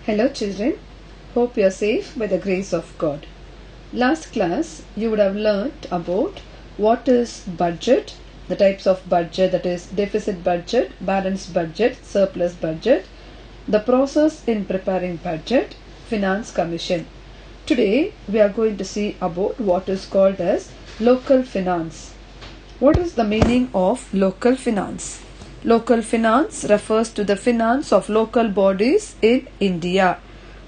Hello children, hope you are safe by the grace of God. Last class you would have learnt about what is budget, the types of budget, that is deficit budget, balanced budget, surplus budget, the process in preparing budget, finance commission. Today we are going to see about what is called as local finance. What is the meaning of local finance? Local finance refers to the finance of local bodies in India.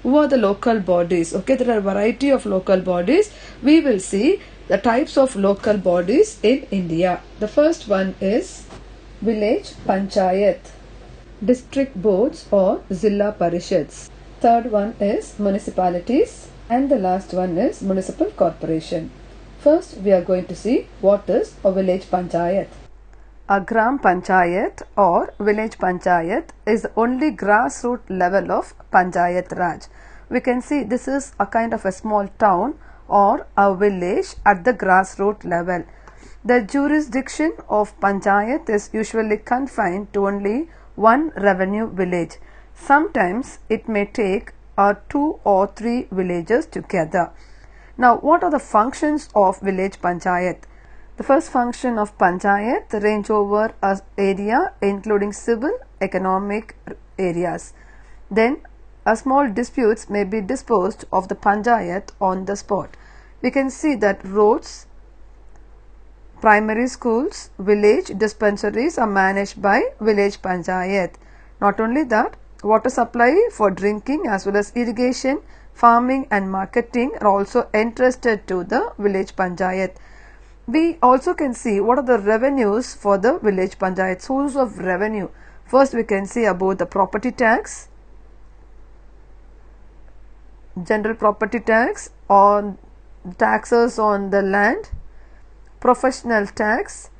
Who are the local bodies? Okay, there are a variety of local bodies. We will see the types of local bodies in India. The first one is village panchayat, district boards or zilla parishads. Third one is municipalities, and the last one is municipal corporation. First, we are going to see what is a village panchayat. A gram panchayat or village panchayat is the only grassroots level of panchayat raj. We can see this is a kind of a small town or a village at the grassroots level. The jurisdiction of panchayat is usually confined to only one revenue village. Sometimes it may take 2 or 3 villages together. Now, what are the functions of village panchayat? The first function of panchayat range over an area including civil, economic areas. Then, small disputes may be disposed of the panchayat on the spot. We can see that roads, primary schools, village dispensaries are managed by village panchayat. Not only that, water supply for drinking as well as irrigation, farming and marketing are also entrusted to the village panchayat. We also can see what are the revenues for the village panchayat, source of revenue. First, we can see about the property tax, general property tax, on taxes on the land, professional tax,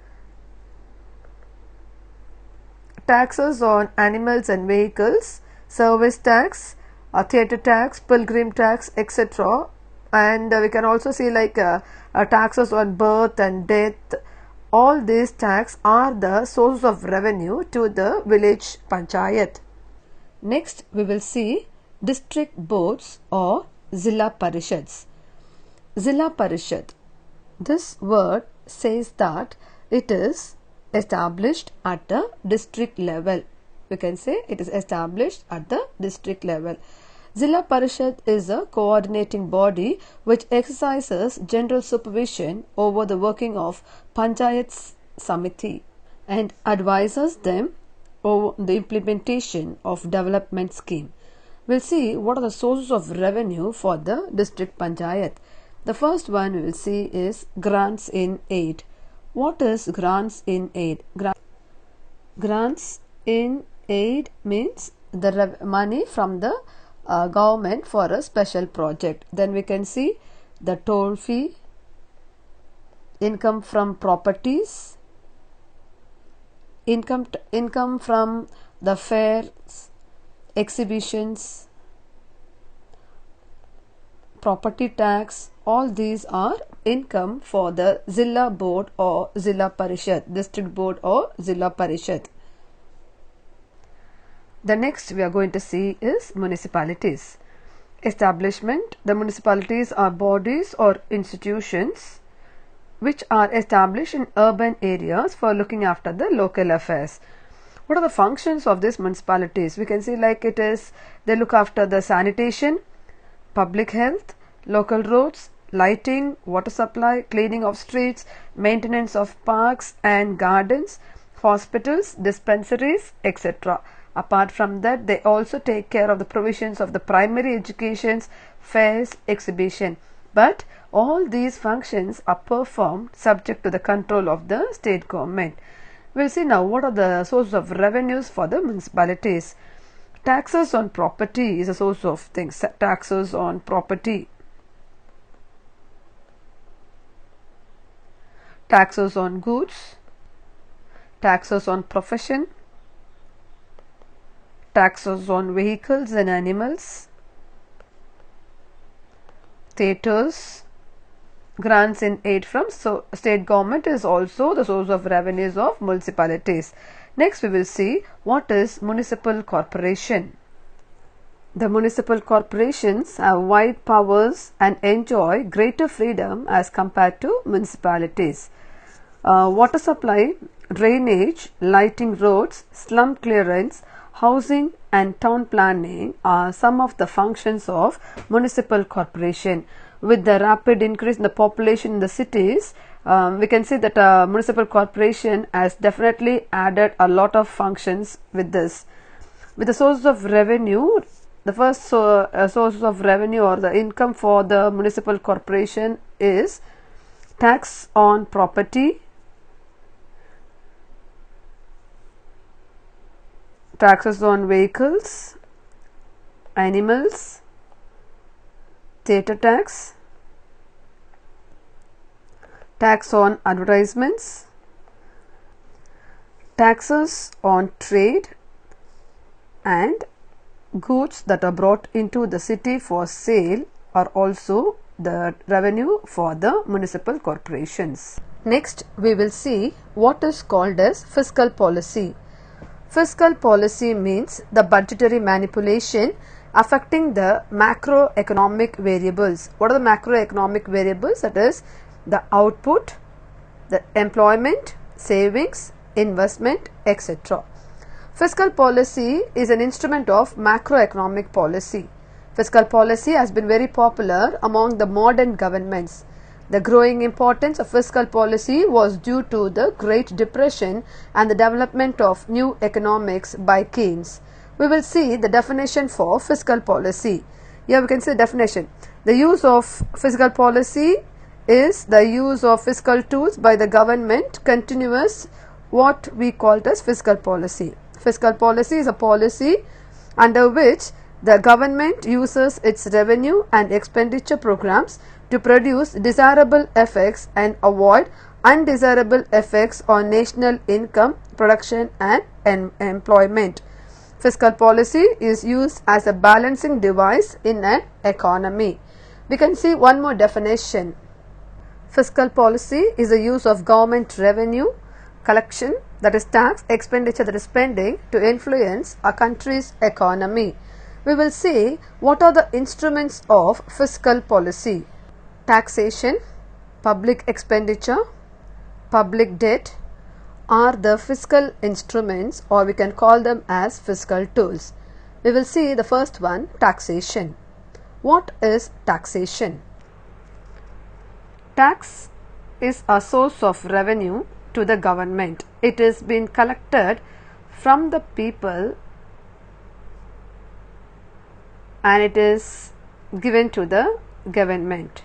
taxes on animals and vehicles, service tax, theatre tax, pilgrim tax, etc. And we can also see like taxes on birth and death. All these taxes are the source of revenue to the village panchayat. Next, we will see district boards or zilla parishads. Zilla parishad. This word says that it is established at the district level. We can say it is established at the district level. Zilla Parishad is a coordinating body which exercises general supervision over the working of Panchayat Samiti and advises them over the implementation of development scheme. We'll see what are the sources of revenue for the district Panchayat. The first one we will see is grants in aid. What is grants in aid? Grants in aid means the money from the government for a special project. Then we can see the toll fee, income from properties, income from the fairs, exhibitions, property tax. All these are income for the zilla board or zilla parishad, district board or zilla parishad. The next we are going to see is municipalities. Establishment. The municipalities are bodies or institutions which are established in urban areas for looking after the local affairs. What are the functions of these municipalities? We can see like it is, they look after the sanitation, public health, local roads, lighting, water supply, cleaning of streets, maintenance of parks and gardens, hospitals, dispensaries, etc. Apart from that, they also take care of the provisions of the primary educations, fairs, exhibition. But all these functions are performed subject to the control of the state government. We'll see now what are the sources of revenues for the municipalities. Taxes on property is a source of things. Taxes on property. Taxes on goods. Taxes on profession. Taxes on vehicles and animals, theatres, grants in aid from state government is also the source of revenues of municipalities. Next we will see what is municipal corporation. The municipal corporations have wide powers and enjoy greater freedom as compared to municipalities. Water supply, drainage, lighting roads, slum clearance, housing and town planning are some of the functions of municipal corporation. With the rapid increase in the population in the cities, we can see that municipal corporation has definitely added a lot of functions with this. With the sources of revenue, the first source of revenue or the income for the municipal corporation is tax on property, taxes on vehicles, animals, theatre tax, tax on advertisements, taxes on trade and goods that are brought into the city for sale are also the revenue for the municipal corporations. Next, we will see what is called as fiscal policy. Fiscal policy means the budgetary manipulation affecting the macroeconomic variables. What are the macroeconomic variables? That is the output, the employment, savings, investment, etc. Fiscal policy is an instrument of macroeconomic policy. Fiscal policy has been very popular among the modern governments. The growing importance of fiscal policy was due to the Great Depression and the development of new economics by Keynes. We will see the definition for fiscal policy. Here we can see the definition. The use of fiscal policy is the use of fiscal tools by the government continuous what we call as fiscal policy. Fiscal policy is a policy under which the government uses its revenue and expenditure programs to produce desirable effects and avoid undesirable effects on national income, production and employment. Fiscal policy is used as a balancing device in an economy. We can see one more definition. Fiscal policy is the use of government revenue collection, that is tax, expenditure, that is spending, to influence a country's economy. We will see what are the instruments of fiscal policy. Taxation, public expenditure, public debt are the fiscal instruments, or we can call them as fiscal tools. We will see the first one, taxation. What is taxation? Tax is a source of revenue to the government. It is being collected from the people and it is given to the government.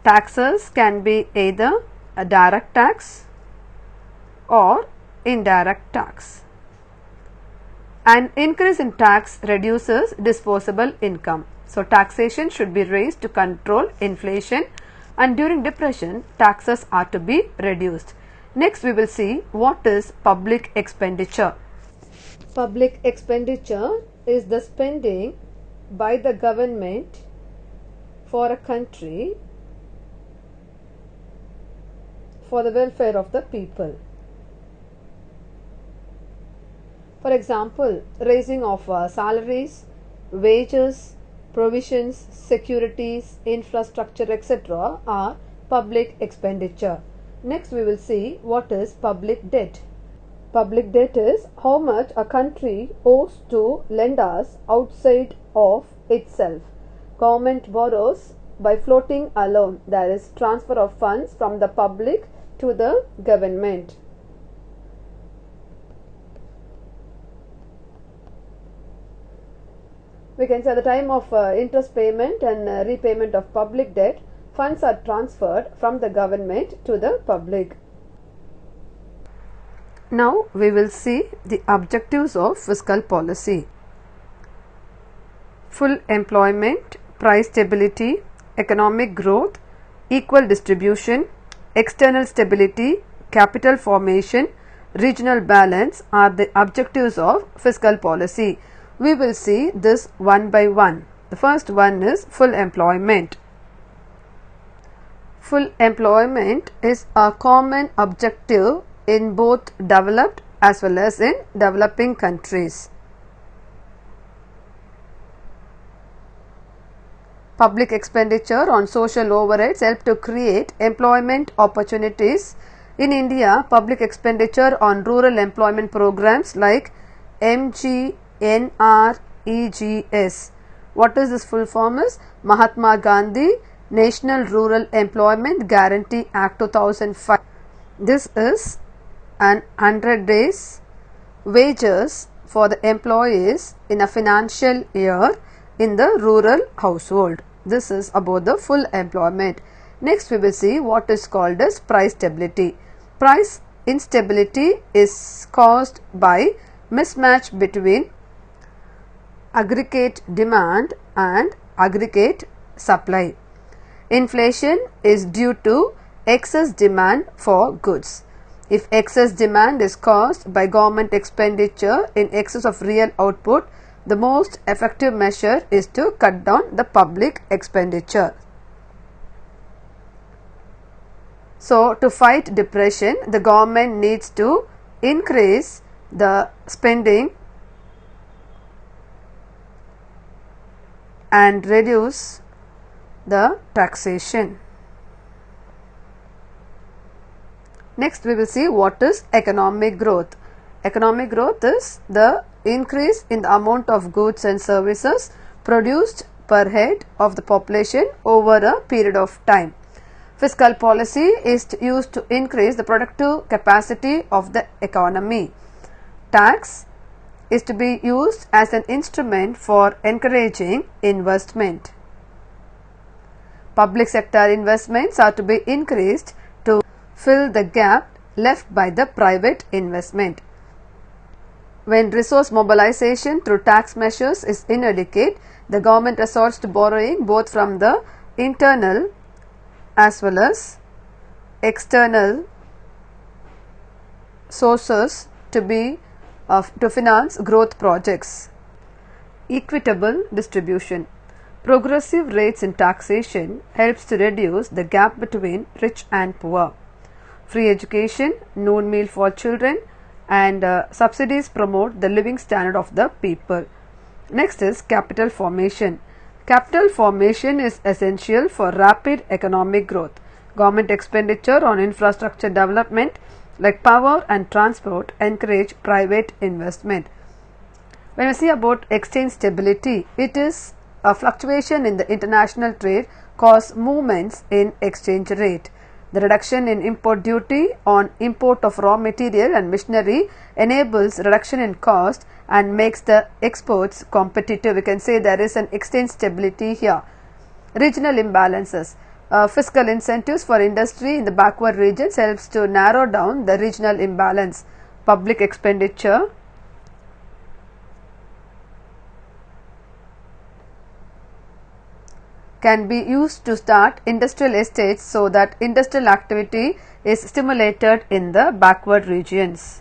Taxes can be either a direct tax or indirect tax. An increase in tax reduces disposable income. So taxation should be raised to control inflation, and during depression taxes are to be reduced. Next we will see what is public expenditure. Public expenditure is the spending by the government for a country for the welfare of the people. For example, raising of salaries, wages, provisions, securities, infrastructure, etc. are public expenditure. Next we will see what is public debt. Public debt is how much a country owes to lenders outside of itself. Government borrows by floating a loan, that is transfer of funds from the public to the government. We can say at the time of interest payment and repayment of public debt, funds are transferred from the government to the public. Now we will see the objectives of fiscal policy. Full employment, price stability, economic growth, equal distribution, external stability, capital formation, regional balance are the objectives of fiscal policy. We will see this one by one. The first one is full employment. Full employment is a common objective in both developed as well as in developing countries. Public expenditure on social overheads help to create employment opportunities. In India, public expenditure on rural employment programs like MGNREGS. What is this full form is? Mahatma Gandhi National Rural Employment Guarantee Act 2005. This is an 100 days wages for the employees in a financial year in the rural household. This is about the full employment. Next we will see what is called as price stability. Price instability is caused by mismatch between aggregate demand and aggregate supply. Inflation is due to excess demand for goods. If excess demand is caused by government expenditure in excess of real output, the most effective measure is to cut down the public expenditure. So, to fight depression, the government needs to increase the spending and reduce the taxation. Next we will see what is economic growth. Economic growth is the increase in the amount of goods and services produced per head of the population over a period of time. Fiscal policy is used to increase the productive capacity of the economy. Tax is to be used as an instrument for encouraging investment. Public sector investments are to be increased to fill the gap left by the private investment. When resource mobilization through tax measures is inadequate, the government resorts to borrowing both from the internal as well as external sources to finance growth projects. Equitable distribution. Progressive rates in taxation helps to reduce the gap between rich and poor. Free education, noon meal for children, and subsidies promote the living standard of the people. Next is capital formation. Capital formation is essential for rapid economic growth. Government expenditure on infrastructure development like power and transport encourage private investment. When we see about exchange stability, it is a fluctuation in the international trade cause movements in exchange rate. The reduction in import duty on import of raw material and machinery enables reduction in cost and makes the exports competitive. We can say there is an exchange stability here. Regional imbalances. Fiscal incentives for industry in the backward regions helps to narrow down the regional imbalance. Public expenditure can be used to start industrial estates so that industrial activity is stimulated in the backward regions.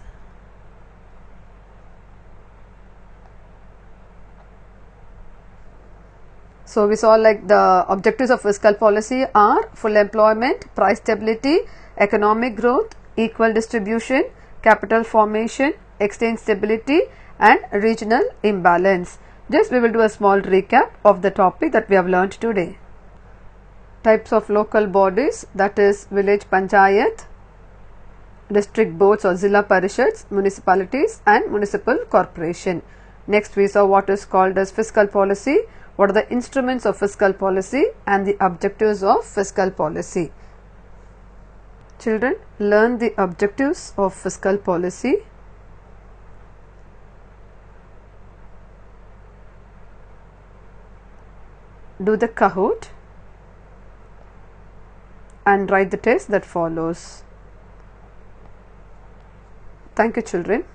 So, we saw like the objectives of fiscal policy are full employment, price stability, economic growth, equal distribution, capital formation, exchange stability and regional imbalance. Just we will do a small recap of the topic that we have learned today. Types of local bodies, that is village panchayat, district boards or zilla parishads, municipalities and municipal corporation. Next we saw what is called as fiscal policy, what are the instruments of fiscal policy and the objectives of fiscal policy. Children, learn the objectives of fiscal policy. Do the Kahoot and write the test that follows. Thank you, children.